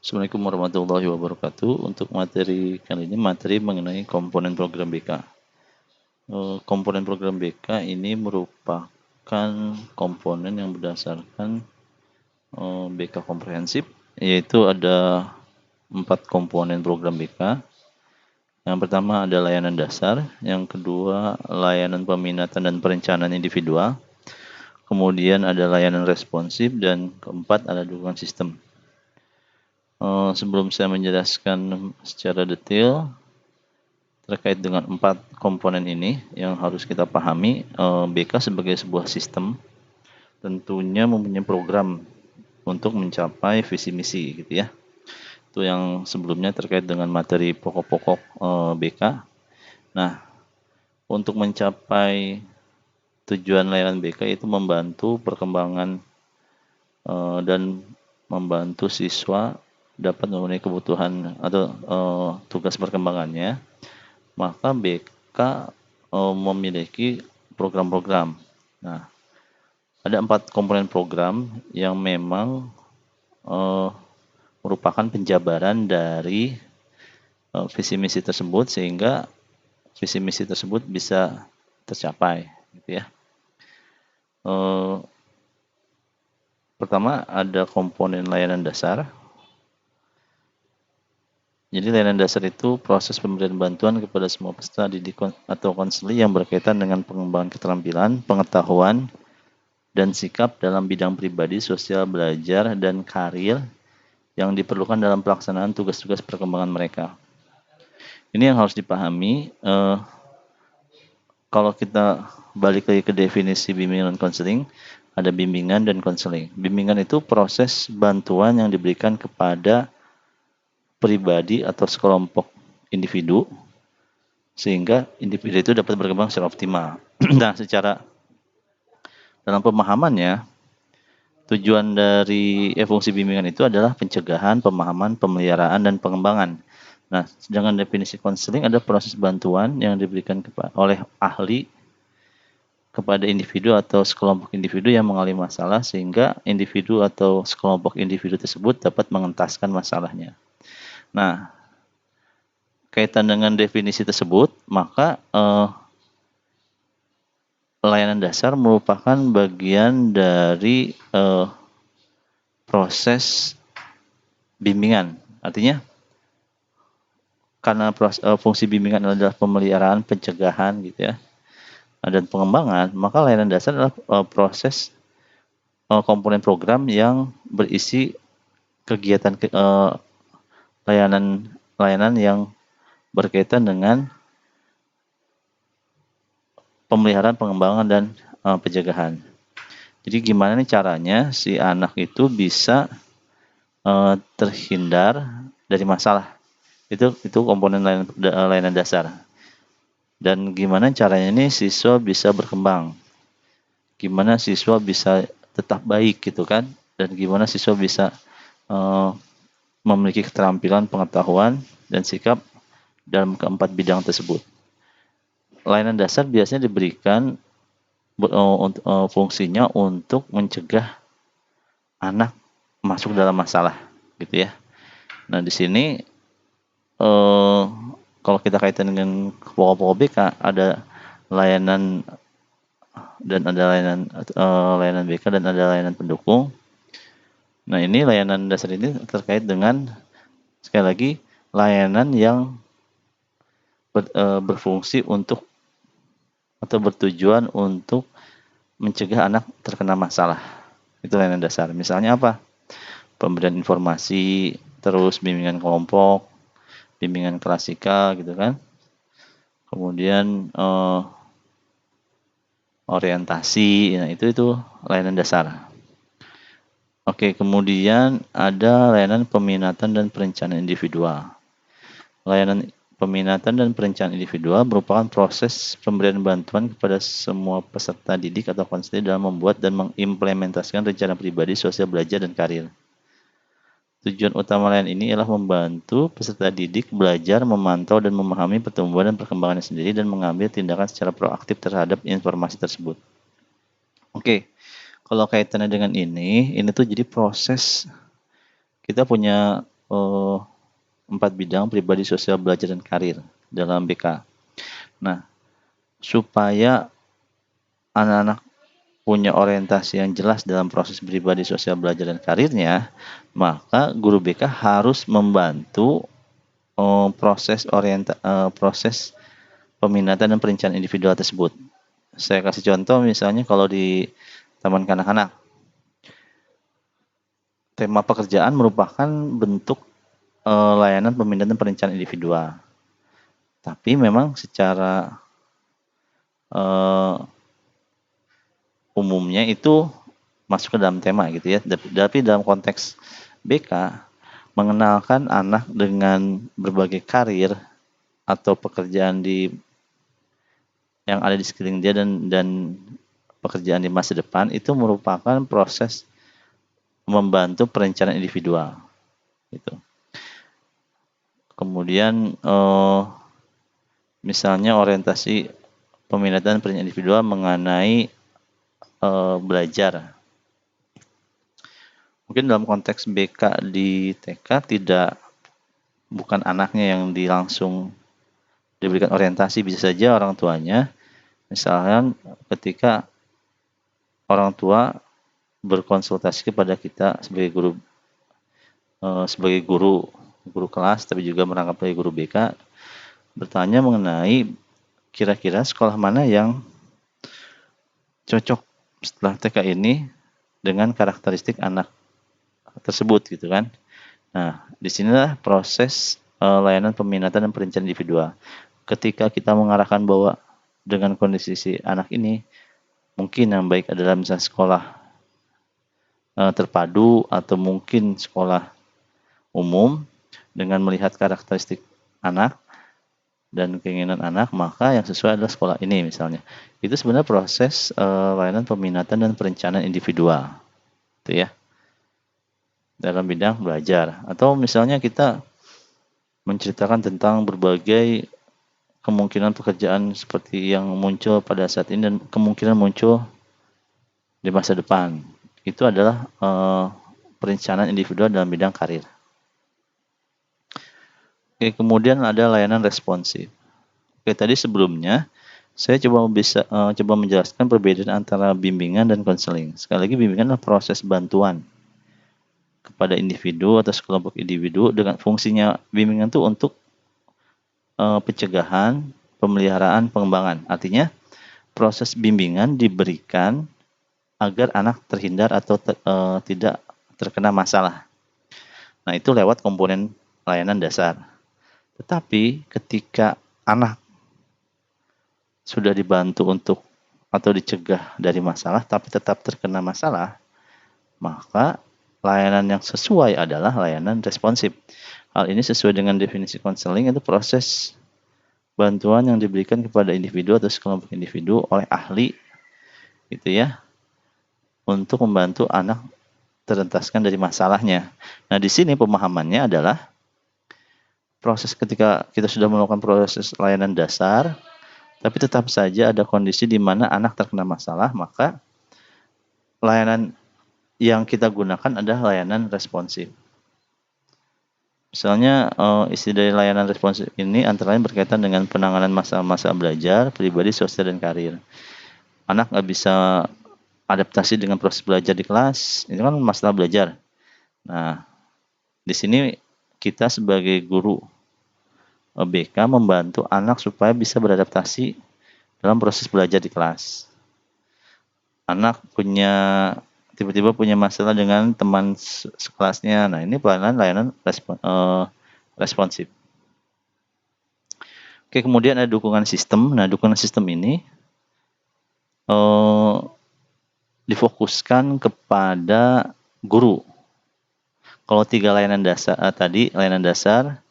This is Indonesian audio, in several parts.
Assalamualaikum warahmatullahi wabarakatuh. Untuk materi kali ini materi mengenai komponen program BK. Komponen program BK ini merupakan komponen yang berdasarkan BK komprehensif, yaitu ada 4 komponen program BK. Yang pertama ada layanan dasar, yang kedua layanan peminatan dan perencanaan individual, kemudian ada layanan responsif, dan keempat ada dukungan sistem. Sebelum saya menjelaskan secara detail terkait dengan 4 komponen ini yang harus kita pahami, BK sebagai sebuah sistem tentunya mempunyai program untuk mencapai visi misi gitu ya. Itu yang sebelumnya terkait dengan materi pokok-pokok BK. Nah, untuk mencapai tujuan layanan BK itu membantu perkembangan dan membantu siswa dapat memenuhi kebutuhan atau tugas perkembangannya, maka BK memiliki program-program. Nah, ada 4 komponen program yang memang merupakan penjabaran dari visi misi tersebut sehingga visi misi tersebut bisa tercapai, gitu ya. Pertama ada komponen layanan dasar. Jadi layanan dasar itu proses pemberian bantuan kepada semua peserta didik atau konseli yang berkaitan dengan pengembangan keterampilan, pengetahuan, dan sikap dalam bidang pribadi, sosial, belajar, dan karir yang diperlukan dalam pelaksanaan tugas-tugas perkembangan mereka. Ini yang harus dipahami. Kalau kita balik lagi ke definisi bimbingan dan konseling, ada bimbingan dan konseling. Bimbingan itu proses bantuan yang diberikan kepada pribadi atau sekelompok individu sehingga individu itu dapat berkembang secara optimal. Nah, secara dalam pemahamannya, tujuan dari fungsi bimbingan itu adalah pencegahan, pemahaman, pemeliharaan, dan pengembangan. Nah, sedangkan definisi konseling ada proses bantuan yang diberikan oleh ahli kepada individu atau sekelompok individu yang mengalami masalah sehingga individu atau sekelompok individu tersebut dapat mengentaskan masalahnya. Nah, kaitan dengan definisi tersebut, maka layanan dasar merupakan bagian dari proses bimbingan. Artinya, karena fungsi bimbingan adalah pemeliharaan, pencegahan gitu ya, dan pengembangan, maka layanan dasar adalah proses komponen program yang berisi kegiatan layanan yang berkaitan dengan pemeliharaan, pengembangan, dan pencegahan. Jadi gimana nih caranya si anak itu bisa terhindar dari masalah. Itu komponen layanan dasar. Dan gimana caranya nih siswa bisa berkembang. Gimana siswa bisa tetap baik gitu kan. Dan gimana siswa bisa memiliki keterampilan, pengetahuan, dan sikap dalam keempat bidang tersebut. Layanan dasar biasanya diberikan fungsinya untuk mencegah anak masuk dalam masalah, gitu ya. Nah, di sini kalau kita kaitan dengan pokok-pokok BK ada layanan dan ada layanan BK dan ada layanan pendukung. Nah, ini layanan dasar ini terkait dengan sekali lagi layanan yang berfungsi untuk atau bertujuan untuk mencegah anak terkena masalah. Itu layanan dasar. Misalnya apa? Pemberian informasi, terus bimbingan kelompok, bimbingan klasika gitu kan. Kemudian orientasi, nah itu layanan dasar. Oke, kemudian ada layanan peminatan dan perencanaan individual. Layanan peminatan dan perencanaan individual merupakan proses pemberian bantuan kepada semua peserta didik atau konselor dalam membuat dan mengimplementasikan rencana pribadi, sosial, belajar, dan karir. Tujuan utama layanan ini ialah membantu peserta didik belajar, memantau, dan memahami pertumbuhan dan perkembangannya sendiri dan mengambil tindakan secara proaktif terhadap informasi tersebut. Oke, kalau kaitannya dengan ini tuh jadi proses kita punya eh, 4 bidang pribadi, sosial, belajar, dan karir dalam BK. Nah, supaya anak-anak punya orientasi yang jelas dalam proses pribadi, sosial, belajar, dan karirnya, maka guru BK harus membantu proses peminatan dan perencanaan individual tersebut. Saya kasih contoh misalnya kalau di taman kanak-kanak, tema pekerjaan merupakan bentuk layanan peminatan dan perencanaan individual. Tapi memang secara umumnya itu masuk ke dalam tema gitu ya. Tapi dalam konteks BK, mengenalkan anak dengan berbagai karir atau pekerjaan yang ada di sekeliling dia dan pekerjaan di masa depan itu merupakan proses membantu perencanaan individual gitu. Kemudian misalnya orientasi peminatan perencanaan individual mengenai belajar. Mungkin dalam konteks BK di TK bukan anaknya yang langsung diberikan orientasi, bisa saja orang tuanya. Misalkan ketika orang tua berkonsultasi kepada kita sebagai guru kelas, tapi juga merangkap sebagai guru BK, bertanya mengenai kira-kira sekolah mana yang cocok setelah TK ini dengan karakteristik anak tersebut gitu kan. Nah, disinilah proses layanan peminatan dan perencanaan individual. Ketika kita mengarahkan bahwa dengan kondisi si anak ini, mungkin yang baik adalah misalnya sekolah terpadu atau mungkin sekolah umum, dengan melihat karakteristik anak dan keinginan anak, maka yang sesuai adalah sekolah ini misalnya. Itu sebenarnya proses layanan peminatan dan perencanaan individual, itu ya, dalam bidang belajar. Atau misalnya kita menceritakan tentang berbagai kemungkinan pekerjaan seperti yang muncul pada saat ini dan kemungkinan muncul di masa depan. Itu adalah perencanaan individual dalam bidang karir. Oke, kemudian ada layanan responsif. Oke, tadi sebelumnya saya coba menjelaskan perbedaan antara bimbingan dan konseling. Sekali lagi, bimbingan adalah proses bantuan kepada individu atau sekelompok individu, dengan fungsinya bimbingan itu untuk pencegahan, pemeliharaan, pengembangan. Artinya, proses bimbingan diberikan agar anak terhindar atau tidak terkena masalah. Nah, itu lewat komponen layanan dasar. Tetapi ketika anak sudah dibantu atau dicegah dari masalah tapi tetap terkena masalah, maka layanan yang sesuai adalah layanan responsif. Hal ini sesuai dengan definisi konseling, itu proses bantuan yang diberikan kepada individu atau sekelompok individu oleh ahli gitu ya, untuk membantu anak terentaskan dari masalahnya. Nah, di sini pemahamannya adalah proses ketika kita sudah melakukan proses layanan dasar, tapi tetap saja ada kondisi di mana anak terkena masalah, maka layanan yang kita gunakan adalah layanan responsif. Misalnya isi dari layanan responsif ini antara lain berkaitan dengan penanganan masalah-masalah belajar, pribadi, sosial, dan karir. Anak nggak bisa adaptasi dengan proses belajar di kelas, itu kan masalah belajar. Nah, di sini kita sebagai guru BK membantu anak supaya bisa beradaptasi dalam proses belajar di kelas. Anak tiba-tiba punya masalah dengan teman sekelasnya. Nah, ini layanan responsif. Oke, kemudian ada dukungan sistem. Nah, dukungan sistem ini difokuskan kepada guru. Kalau 3 layanan dasar tadi, layanan dasar,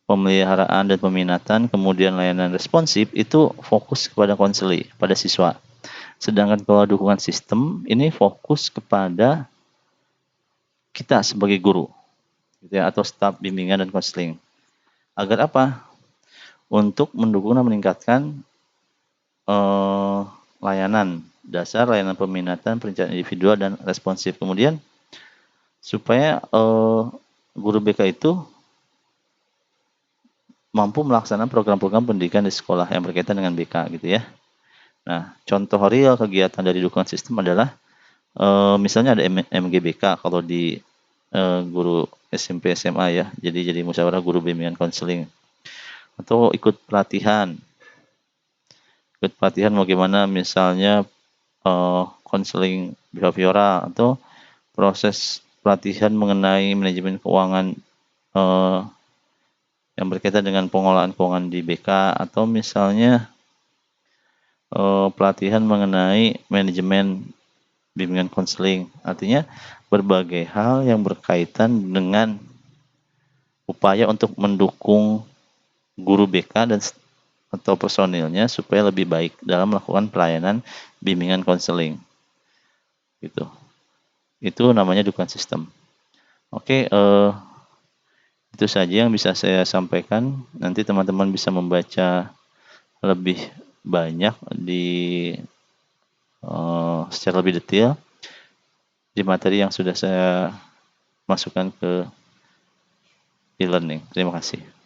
pemeliharaan dan peminatan, kemudian layanan responsif, itu fokus kepada konseli, pada siswa. Sedangkan kalau dukungan sistem, ini fokus kepada kita sebagai guru, gitu ya, atau staf bimbingan dan konseling. Agar apa? Untuk mendukung dan meningkatkan layanan dasar, layanan peminatan, perencanaan individual, dan responsif. Kemudian supaya guru BK itu mampu melaksanakan program-program pendidikan di sekolah yang berkaitan dengan BK gitu ya. Nah, contoh real kegiatan dari dukungan sistem adalah misalnya ada MGBK kalau di guru SMP SMA ya. Jadi musyawarah guru bimbingan konseling, atau ikut pelatihan. Ikut pelatihan bagaimana misalnya konseling behavioral, atau proses pelatihan mengenai manajemen keuangan eh, yang berkaitan dengan pengolahan keuangan di BK, atau misalnya pelatihan mengenai manajemen bimbingan konseling. Artinya berbagai hal yang berkaitan dengan upaya untuk mendukung guru BK dan atau personilnya supaya lebih baik dalam melakukan pelayanan bimbingan konseling. Gitu. Itu namanya dukungan sistem. Oke, itu saja yang bisa saya sampaikan. Nanti teman-teman bisa membaca lebih banyak secara lebih detail di materi yang sudah saya masukkan ke e-learning. Terima kasih.